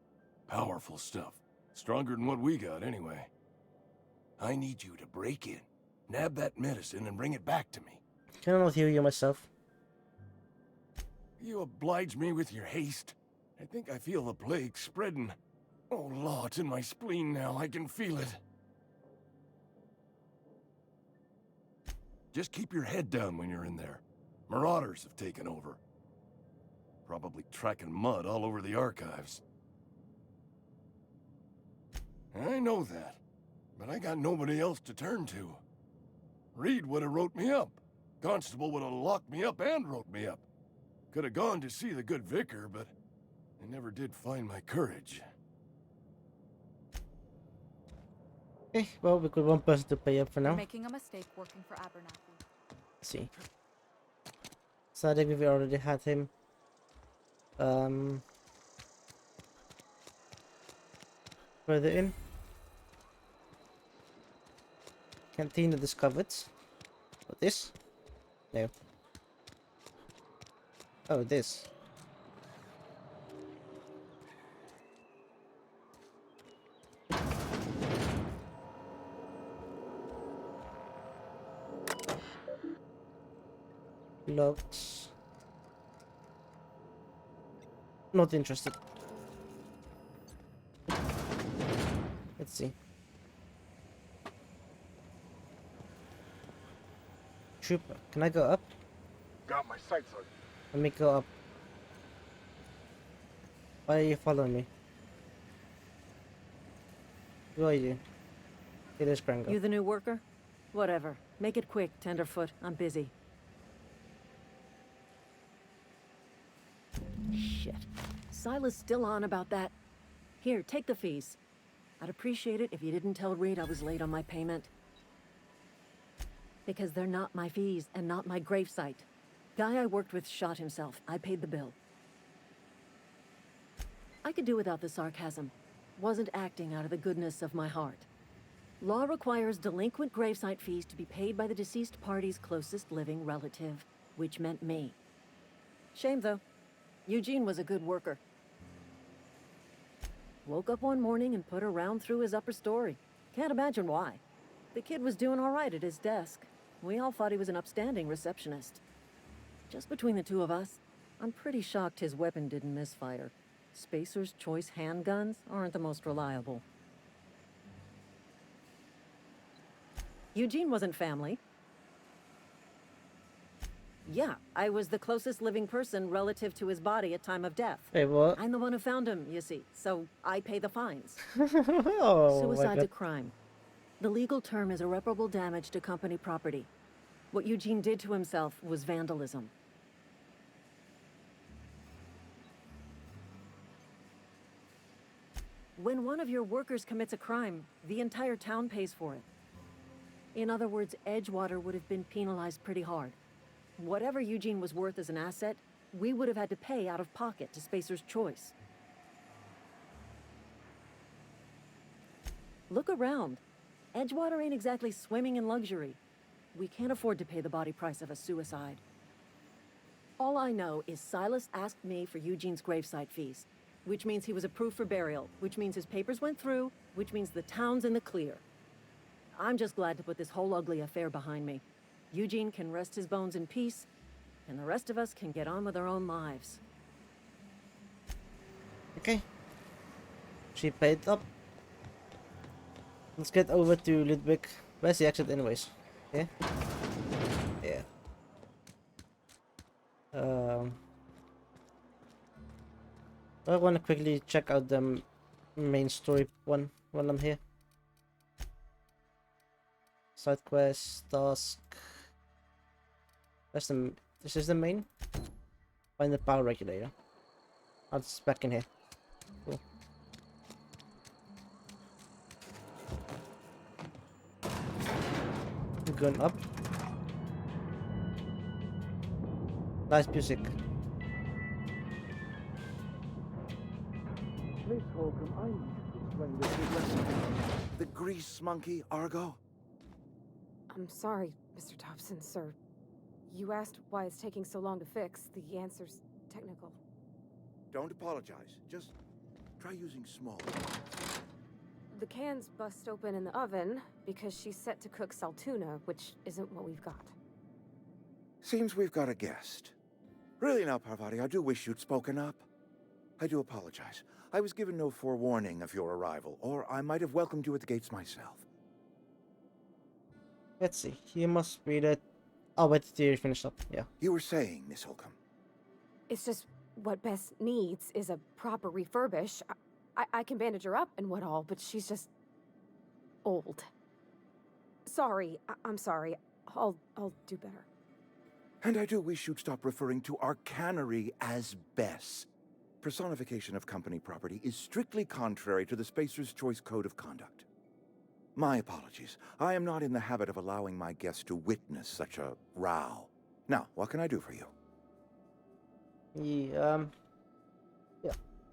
Powerful stuff. Stronger than what we got, anyway. I need you to break in, nab that medicine, and bring it back to me. Can I not heal you myself? You oblige me with your haste. I think I feel the plague spreading. Oh, law, it's in my spleen now. I can feel it. Just keep your head down when you're in there. Marauders have taken over. Probably tracking mud all over the archives. I know that, but I got nobody else to turn to. Reed would have wrote me up. Constable would have locked me up and wrote me up. Could have gone to see the good vicar, but I never did find my courage. Okay, well, we could one person to pay up for now. You're making a mistake working for Abernathy. Let's see. So I think we already had him. Further in. Cantina discovered. What this? No. Oh, this. Locked. Not interested. Let's see. Trooper, can I go up? Got my sights on you. Let me go up. Why are you following me? Who are you? It is Grango. You the new worker? Whatever. Make it quick, Tenderfoot. I'm busy. Shit. Silas still on about that. Here, take the fees. I'd appreciate it if you didn't tell Reed I was late on my payment. Because they're not my fees and not my gravesite. Guy I worked with shot himself. I paid the bill. I could do without the sarcasm. Wasn't acting out of the goodness of my heart. Law requires delinquent gravesite fees to be paid by the deceased party's closest living relative, which meant me. Shame, though. Eugene was a good worker. Woke up one morning and put a round through his upper story. Can't imagine why. The kid was doing all right at his desk. We all thought he was an upstanding receptionist. Just between the two of us, I'm pretty shocked his weapon didn't misfire. Spacer's Choice handguns aren't the most reliable. Eugene wasn't family. Yeah, I was the closest living person relative to his body at time of death. Wait, what? I'm the one who found him, you see, so I pay the fines. Oh, Suicide's a crime. The legal term is irreparable damage to company property. What Eugene did to himself was vandalism. When one of your workers commits a crime, the entire town pays for it. In other words, Edgewater would have been penalized pretty hard. Whatever Eugene was worth as an asset, we would have had to pay out of pocket to Spacer's Choice. Look around. Edgewater ain't exactly swimming in luxury. We can't afford to pay the body price of a suicide. All I know is Silas asked me for Eugene's gravesite fees, which means he was approved for burial, which means his papers went through, which means the town's in the clear. I'm just glad to put this whole ugly affair behind me. Eugene can rest his bones in peace, and the rest of us can get on with our own lives. Okay. She paid up. Let's get over to Ludwig. Where's the exit anyways? Yeah? Yeah. I want to quickly check out the main story one while I'm here. Side quest, task. This is the main. Find the power regulator. Oh, it's back in here. Cool. I'm going up. Nice music. Miss Holcomb, I need to explain this lesson. The grease monkey, Argo? I'm sorry, Mr. Thompson, sir. You asked why it's taking so long to fix. The answer's technical. Don't apologize. Just try using small. The cans bust open in the oven because she's set to cook saltuna, which isn't what we've got. Seems we've got a guest. Really now, Parvati, I do wish you'd spoken up. I do apologize. I was given no forewarning of your arrival, or I might have welcomed you at the gates myself. Let's see. You must be the... Oh, wait till you finish up. Yeah. You were saying, Miss Holcomb. It's just what Bess needs is a proper refurbish. I can bandage her up and what all, but she's just old. Sorry, I'm sorry. I'll do better. And I do wish you'd stop referring to our cannery as Bess. Personification of company property is strictly contrary to the Spacer's Choice Code of Conduct. My apologies. I am not in the habit of allowing my guests to witness such a row. Now, what can I do for you? Yeah.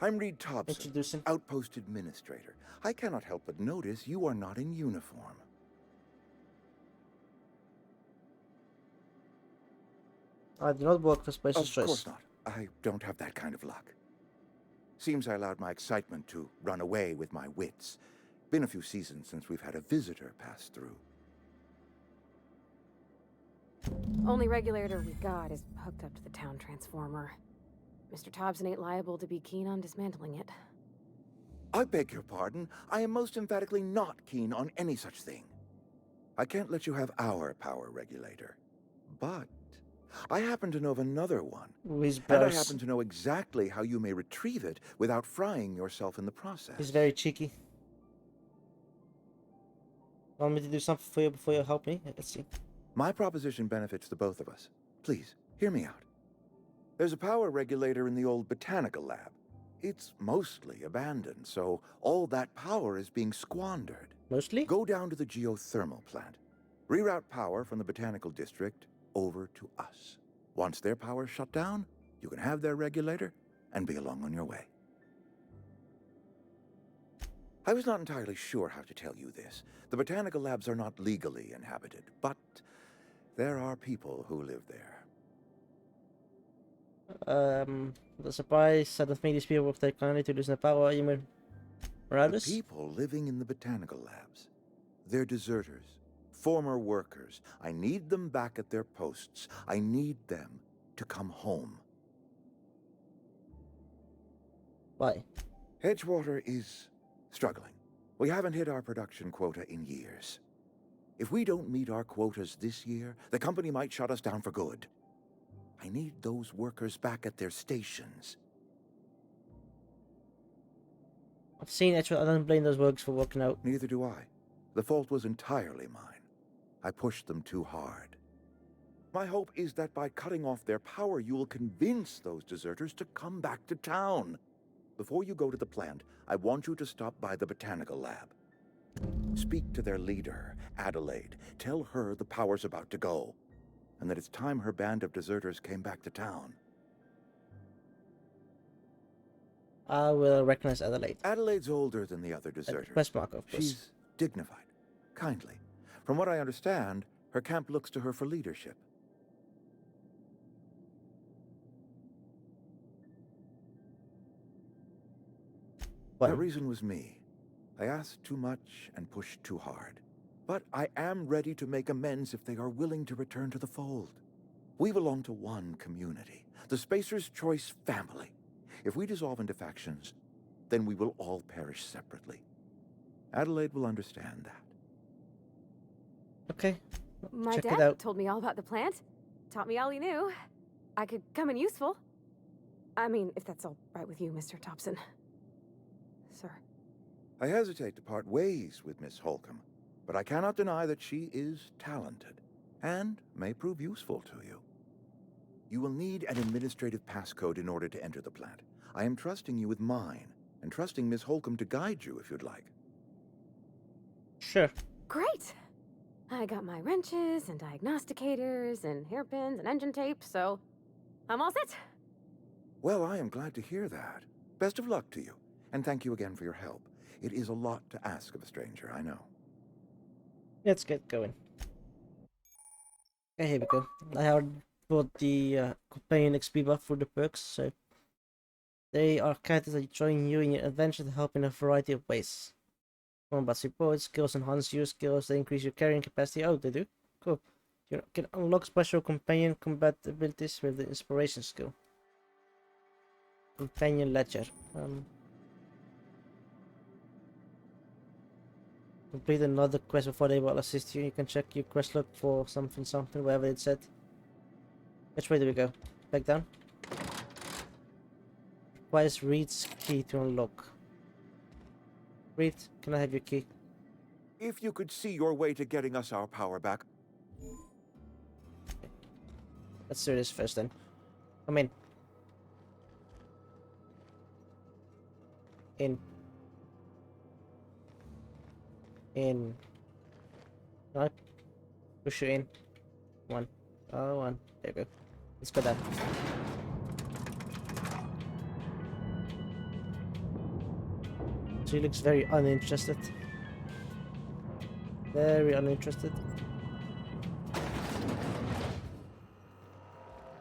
I'm Reed Thompson, Outpost Administrator. I cannot help but notice you are not in uniform. I do not work for Spacer's Choice. Of course not. I don't have that kind of luck. Seems I allowed my excitement to run away with my wits. Been a few seasons since we've had a visitor pass through. Only regulator we got is hooked up to the town transformer. Mr. Thompson ain't liable to be keen on dismantling it. I beg your pardon. I am most emphatically not keen on any such thing. I can't let you have our power regulator. But I happen to know of another one. And I happen to know exactly how you may retrieve it without frying yourself in the process. He's very cheeky. Want me to do something for you before you help me? Let's see. My proposition benefits the both of us. Please, hear me out. There's a power regulator in the old botanical lab. It's mostly abandoned, so all that power is being squandered. Mostly? Go down to the geothermal plant. Reroute power from the botanical district over to us. Once their power's shut down, you can have their regulator and be along on your way. I was not entirely sure how to tell you this. The botanical labs are not legally inhabited, but there are people who live there. The surprise, I don't think these people will take kindly to losing the power. You mean The Marauders? people living in the botanical labs. They're deserters, former workers. I need them back at their posts. I need them to come home. Why? Edgewater is struggling. We haven't hit our production quota in years. If we don't meet our quotas this year, the company might shut us down for good. I need those workers back at their stations. I've seen it. I don't blame those workers for working out. Neither do I. The fault was entirely mine. I pushed them too hard. My hope is that by cutting off their power, you will convince those deserters to come back to town. Before you go to the plant, I want you to stop by the botanical lab. Speak to their leader, Adelaide. Tell her the power's about to go, and that it's time her band of deserters came back to town. I will recognize Adelaide. Adelaide's older than the other deserters. Quest marker, of course. She's dignified, kindly. From what I understand, her camp looks to her for leadership. What? That reason was me. I asked too much and pushed too hard. But I am ready to make amends if they are willing to return to the fold. We belong to one community, the Spacer's Choice family. If we dissolve into factions, then we will all perish separately. Adelaide will understand that. Okay. My Check it dad out. told me all about the plant. Taught me all he knew. I could come in useful. I mean, if that's all right with you, Mr. Thompson. Sir. I hesitate to part ways with Miss Holcomb, but I cannot deny that she is talented and may prove useful to you. You will need an administrative passcode in order to enter the plant. I am trusting you with mine, and trusting Miss Holcomb to guide you if you'd like. Sure. Great! I got my wrenches and diagnosticators and hairpins and engine tape, so I'm all set. Well, I am glad to hear that. Best of luck to you, and thank you again for your help. It is a lot to ask of a stranger, I know. Let's get going. Okay, here we go. I have bought the companion XP buff for the perks, so they are characters that join you in your adventure to help in a variety of ways. Combat support skills enhance your skills, they increase your carrying capacity. Oh, they do? Cool. You can unlock special companion combat abilities with the inspiration skill. Companion ledger. Complete another quest before they will assist you. You can check your quest log for something, whatever it said. Which way do we go? Back down? Requires Reed's key to unlock. Reed, can I have your key? If you could see your way to getting us our power back. Okay. Let's do this first then. Come in. In. No. Push you in. One. Oh, one. There we go. Let's go down. She looks very uninterested. Very uninterested.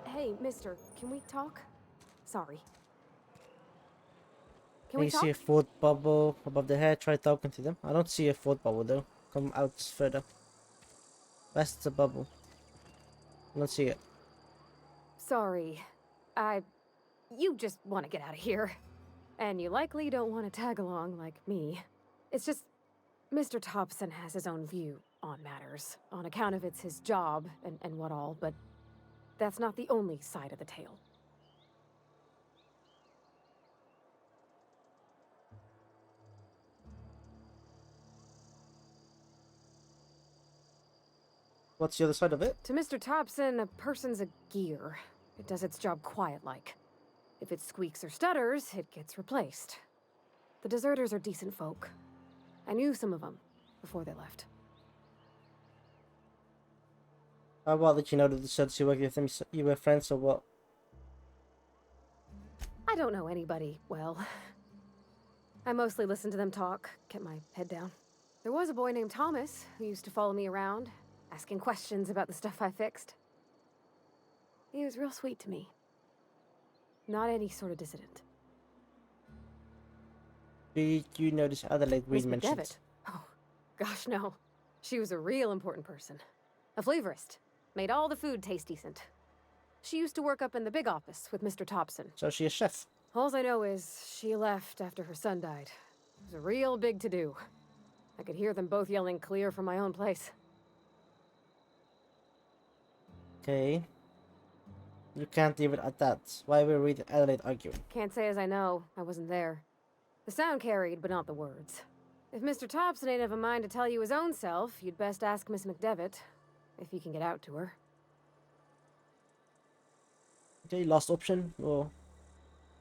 Hey, mister, can we talk? Sorry. Can Can we you talk? see a fourth bubble above the head? Try talking to them. I don't see a fourth bubble though. Come out further. That's the bubble. I don't see it. Sorry. You just want to get out of here. And you likely don't want to tag along like me. It's just, Mr. Thompson has his own view on matters, on account of it's his job and what all, but that's not the only side of the tale. What's the other side of it? To Mr. Thompson, a person's a gear. It does its job quiet-like. If it squeaks or stutters, it gets replaced. The deserters are decent folk. I knew some of them before they left. How well did you know that the deserters you worked with them, you were friends or what? I don't know anybody well. I mostly listened to them talk, kept my head down. There was a boy named Thomas who used to follow me around, asking questions about the stuff I fixed. He was real sweet to me. Not any sort of dissident. Did you notice Adelaide Miss Reed mentioned? McDevitt? Oh, gosh, no. She was a real important person. A flavorist. Made all the food taste decent. She used to work up in the big office with Mr. Thompson. So she a chef? All I know is she left after her son died. It was a real big to-do. I could hear them both yelling clear from my own place. Okay. You can't leave it at that. Why were Reed and Adelaide arguing? Can't say as I know. I wasn't there. The sound carried, but not the words. If Mr. Thompson ain't of a mind to tell you his own self, you'd best ask Miss McDevitt, if you can get out to her. Okay, last option. Well,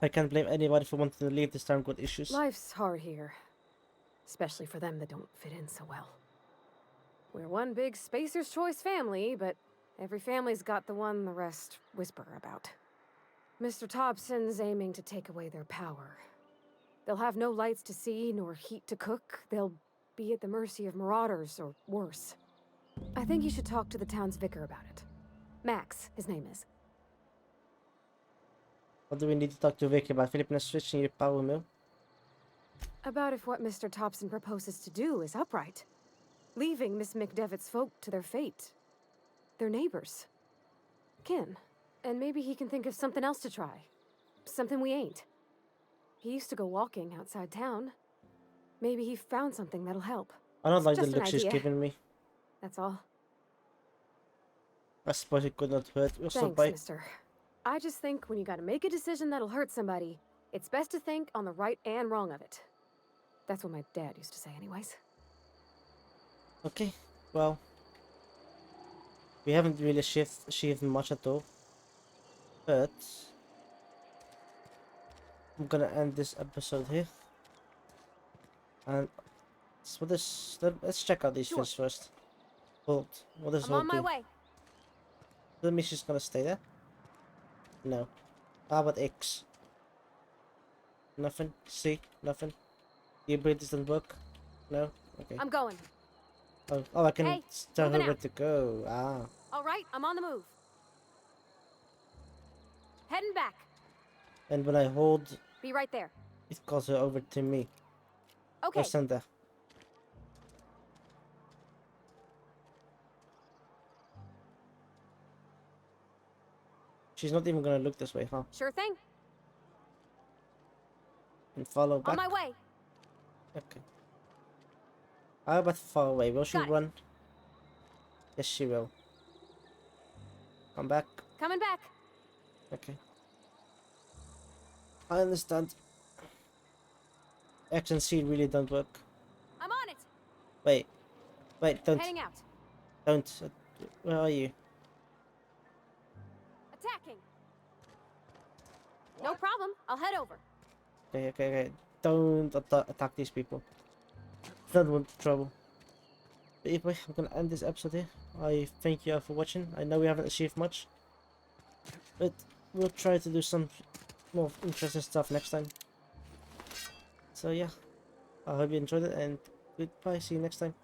I can't blame anybody for wanting to leave this town with issues. Life's hard here. Especially for them that don't fit in so well. We're one big Spacer's Choice family, but every family's got the one the rest whisper about. Mr. Thompson's aiming to take away their power. They'll have no lights to see, nor heat to cook. They'll be at the mercy of marauders, or worse. I think you should talk to the town's vicar about it. Max, his name is. What do we need to talk to Vicky about? Philippine switching your power mill? About if what Mr. Thompson proposes to do is upright. Leaving Miss McDevitt's folk to their fate. Their neighbors. Kin. And maybe he can think of something else to try. Something we ain't. He used to go walking outside town. Maybe he found something that'll help. I don't like the Just an look she's idea. giving me. That's all. I suppose it could not hurt. We'll stop Thanks, by. mister. I just think when you gotta make a decision that'll hurt somebody, it's best to think on the right and wrong of it. That's what my dad used to say anyways. Okay, well. We haven't really achieved much at all. But I'm gonna end this episode here. And so let's check out these Sure. fish first. Hold. What does I'm hold on my do? way. Does that mean she's gonna stay there? No. How about X? Nothing? C? Nothing? The abilities doesn't work? No? Okay. I'm going. Oh, I can Hey, tell her moving where out. to go. Ah. All right, I'm on the move. Heading back. And when I hold, Be right there. it calls her over to me. Okay. Or send her. She's not even gonna look this way, huh? Sure thing. And follow back. On my way. Okay. How about far away? Will she Got it. run? Yes, she will. Come back. Coming back. Okay. I understand. X and C really don't work. I'm on it. Wait. Wait, don't. Heading out. Don't. Where are you? Attacking. No problem. I'll head over. Okay. Don't attack these people. Don't want trouble. But anyway, I'm gonna end this episode here. I thank you all for watching. I know we haven't achieved much, but we'll try to do some more interesting stuff next time. So yeah, I hope you enjoyed it, and goodbye. See you next time.